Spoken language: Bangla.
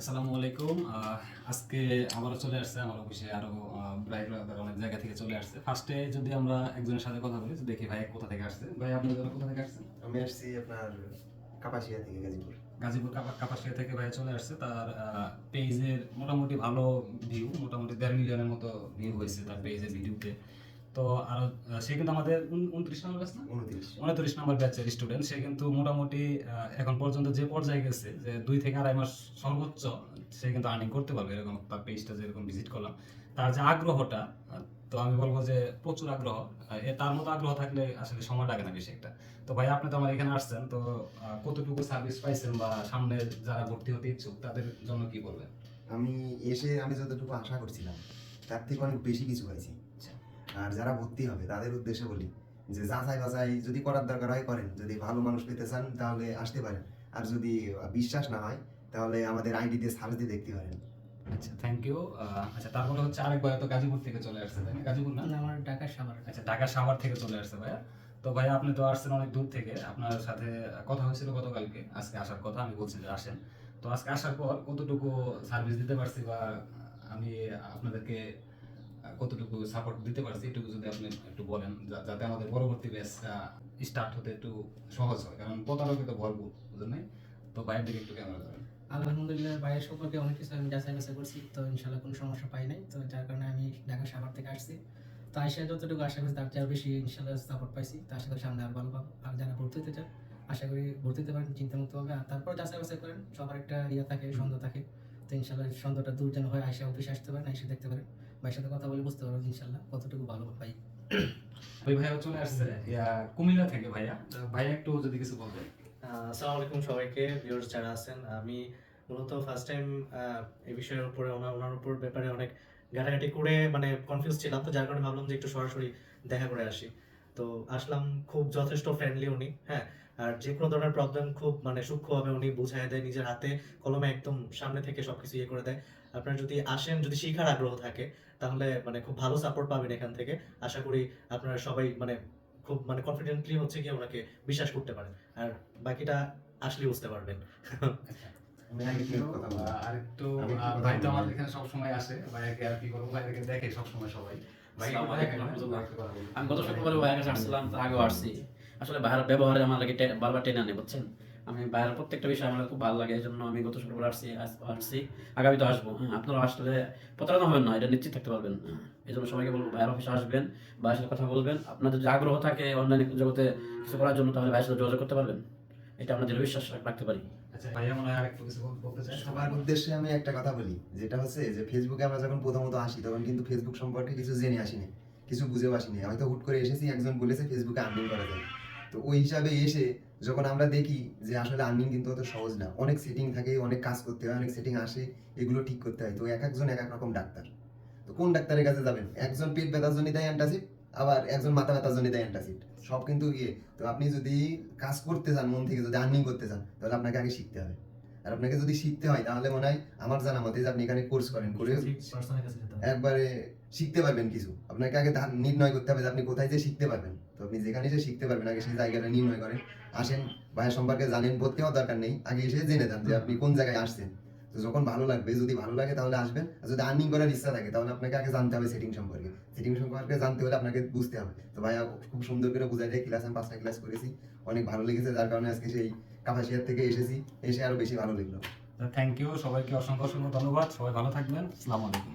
আসসালামু আলাইকুম। আজকে আবারও চলে আসছে আমার অফিসে আরো ব্রাইডার অনেক জায়গা থেকে চলে আসছে। ফার্স্টে যদি আমরা একজনের সাথে কথা বলি, দেখি ভাই কোথা থেকে আসছে। ভাই আপনি কোথা থেকে আসছেন? আমি আসছি আপনার কাপাসিয়া থেকে গাজীপুর। গাজীপুর কাপাসিয়া থেকে ভাই চলে আসছে। তার পেজের মোটামুটি ভালো ভিউ, মোটামুটি 1.5 মিলিয়নের মতো ভিউ হয়েছে তার পেজের ভিডিওতে। তো আরো সে কিন্তু আমাদের 29 নম্বর ব্যাচ না, 29 নম্বর ব্যাচের স্টুডেন্ট। সে কিন্তু মোটামুটি এখন পর্যন্ত যে পর্যায়ে গেছে যে 2 থেকে 2.5 মাস সর্বোচ্চ সে কিন্তু আর্নিং করতে পারবে, এরকম তার পেজটা যেরকম ভিজিট করলাম। তার যে আগ্রহটা, তো আমি বলবো যে প্রচুর আগ্রহ। তার মতো আগ্রহ থাকলে আসলে সময় লাগে না বেশি একটা। তো ভাই আপনি তো আমার এখানে আসছেন, তো কতটুকু সার্ভিস পাইছেন বা সামনে যারা ভর্তি হতে ইচ্ছুক তাদের জন্য কি বলবেন? আমি যতটুকু আশা করছিলাম তার থেকে অনেক বেশি কিছু পাইছি। আর যারা ভর্তি হবে তাদের উদ্দেশ্যে বলি যে যাচাই বাছাই যদি করার দরকার হয় করেন, যদি ভালো মানুষ পেতে চান তাহলে আসতে পারেন, আর যদি বিশ্বাস না হয় তাহলে আমাদের আইডিতে সার্চ দিয়ে দেখতে পারেন। আচ্ছা, থ্যাংক ইউ। আচ্ছা, তারপরে হচ্ছে আরেকবার তো গাজীপুর থেকে চলে আসছে, তাই না? গাজীপুর না, আমার ঢাকা সাভার। আচ্ছা, ঢাকা সাভার থেকে চলে আসছে ভাইয়া। তো ভাইয়া আপনি তো আসছেন অনেক দূর থেকে, আপনার সাথে কথা হয়েছিল গতকালকে, আজকে আসার কথা, আমি বলছি যে আসেন। তো আজকে আসার পর কতটুকু সার্ভিস দিতে পারছি বা আমি আপনাদেরকে কতটুকু সাপোর্ট দিতে পারছি, এটুকু যদি আপনি একটু বলেন, যাতে আমাদের পরবর্তী ব্যাচটা স্টার্ট হতে একটু সহজ হয়, কারণ প্রতারক তো ভরপুর, বুঝলেন নাই? তো ভাইয়ের দিকে একটু ক্যামেরা ধরেন। আলহামদুলিল্লাহ, ভাইয়ের সম্পর্কে অনেক কিছু আমি যাচাই বাছাই করছি, তো ইনশাল্লাহ কোনো সমস্যা পাই নাই। তো যার কারণে আমি ঢাকা সাভার থেকে আসছি। তো আইসা যতটুকু আশা করছি তার চেয়ে বেশি ইনশাল্লাহ সাপোর্ট পাইছি। তো আশা করি সামনে আর ভালো পাবো। আর যারা ভর্তি হতে চান আশা করি ভর্তি হতে পারেন চিন্তামুক্ত হবে। আর তারপর যাচাই বাছাই করেন, সবার একটা থাকে, সন্দেহ থাকে। তো ইনশাল্লাহ সন্দেহটা দূর যেন হয়, আইসা অফিসে আসতে পারেন, এসে দেখতে পারেন, ভাইয়ের সাথে কথা বলে বুঝতে পারবেন ইনশাল্লাহ কতটুকু ভালো পাই। ওই ভাইয়া চলে আসছে কুমিল্লা থেকে। ভাইয়া ভাইয়া একটু যদি কিছু বলতেন। আসসালামু আলাইকুম সবাইকে, ভিউয়ার্স যারা আছেন। আমি মূলত ফার্স্ট টাইম এই বিষয়ের উপরে ওনার উপর ব্যাপারে অনেক ঘাটাঘাটি করে মানে কনফিউজ ছিলাম, তো যার কারণে ভাবলাম যে একটু সরাসরি দেখা করে আসি। তো আসলাম, খুব যথেষ্ট ফ্রেন্ডলি উনি, হ্যাঁ। আর যে কোনো ধরনের প্রবলেম খুব মানে সূক্ষ্মভাবে উনি বুঝাই দেয়, নিজের হাতে কলমে একদম সামনে থেকে সবকিছু ইয়ে করে দেয়। আপনারা যদি আসেন, যদি শিখার আগ্রহ থাকে, তাহলে মানে খুব ভালো সাপোর্ট পাবেন এখান থেকে। আশা করি আপনারা সবাই মানে খুব মানে কনফিডেন্টলি হচ্ছে কি ওনাকে বিশ্বাস করতে পারেন। আর বাকিটা আসলে বুঝতে পারবেন। আরেকটু ভাই তো আমাদের এখানে সবসময় আসে, ভাইয়াকে আর কি করবো, ভাইয়াকে দেখে সবসময় সবাই। ভাই আমি গত শুক্রবারে ভাইয়ের কাছে আসছিলাম, তার আগেও আসছি। আসলে ভাইয়ের ব্যবহারে আমার লাগে বারবার টেনে আনে, বুঝছেন। আমি ভাইয়ের প্রত্যেকটা বিষয় আমার খুব ভালো লাগে, এই জন্য আমি গত শুক্রবার আসছি, আগামী তো আসবো। হ্যাঁ, আপনারা আসলে প্রতারণা হবেন না, এটা নিশ্চিত থাকতে পারবেন। এই জন্য সবাইকে বলবো ভাইয়ের অফিসে আসবেন, ভাইয়ের সাথে কথা বলবেন। আপনাদের যে আগ্রহ থাকে অনলাইন জগতে কিছু করার জন্য, তাহলে ভাইয়ের সাথে যোগাযোগ করতে পারবেন। এটা আমরা দৃঢ় বিশ্বাস রাখতে পারি। আচ্ছা, ভাইয়া মনে হয় আরেকটু কিছু বলতে চাই। সবার উদ্দেশ্যে আমি একটা কথা বলি, যেটা হচ্ছে যে ফেসবুকে আমরা যখন প্রথমত আসি তখন কিন্তু ফেসবুক সম্পর্কে কিছু জেনে আসিনি, কিছু বুঝেও আসিনি। হয়তো হুট করে এসেছি, একজন বলেছে ফেসবুকে আর্নিং করা যায়। তো ওই হিসাবে এসে যখন আমরা দেখি যে আসলে আর্নিং কিন্তু অত সহজ না, অনেক সেটিং থাকে, অনেক কাজ করতে হয়, অনেক সেটিং আসে, এগুলো ঠিক করতে হয়। তো এক একজন এক এক রকম ডাক্তার। তো কোন ডাক্তারের কাছে যাবেন? একজন পেট ব্যথার জন্য দেয় অ্যান্টাসিড, আবার একজন মাথা ব্যথার জন্য দেয় অ্যান্টাসিড, সব কিন্তু ইয়ে। তো আপনি যদি কাজ করতে চান, মন থেকে যদি আর্নিং করতে চান, তাহলে আপনাকে আগে শিখতে হবে। আর আপনাকে যদি শিখতে হয় তাহলে মনে হয় আমার জানা মতে যে আপনি এখানে কোর্স করেন, করে একবারে শিখতে পারবেন কিছু। আপনাকে আগে নির্ণয় করতে হবে যে আপনি কোথায় যে শিখতে পারবেন। তো আপনি যেখানে যে শিখতে পারবেন আগে সেই জায়গাটা নির্ণয় করেন, আসেন, ভাইয়ের সম্পর্কে জানেন, ভর্তি হওয়ার দরকার নেই, আগে এসে জেনে যান যে আপনি কোন জায়গায় আসছেন। তো যখন ভালো লাগবে, যদি ভালো লাগে তাহলে আসবেন। আর যদি আর্নিং করার ইচ্ছা থাকে তাহলে আপনাকে আগে জানতে হবে সেটিং সম্পর্কে। সেটিং সম্পর্কে জানতে হলে আপনাকে বুঝতে হবে। তো ভাইয়া খুব সুন্দর করে বুঝাই দেয়, ক্লাস আমি 5টা ক্লাস করেছি, অনেক ভালো লেগেছে, যার কারণে আজকে সেই কাপাসিয়ার থেকে এসেছি, এসে আরো বেশি ভালো লাগলো। থ্যাংক ইউ, সবাইকে অসংখ্য অসংখ্য ধন্যবাদ। সবাই ভালো থাকবেন। আসসালামু আলাইকুম।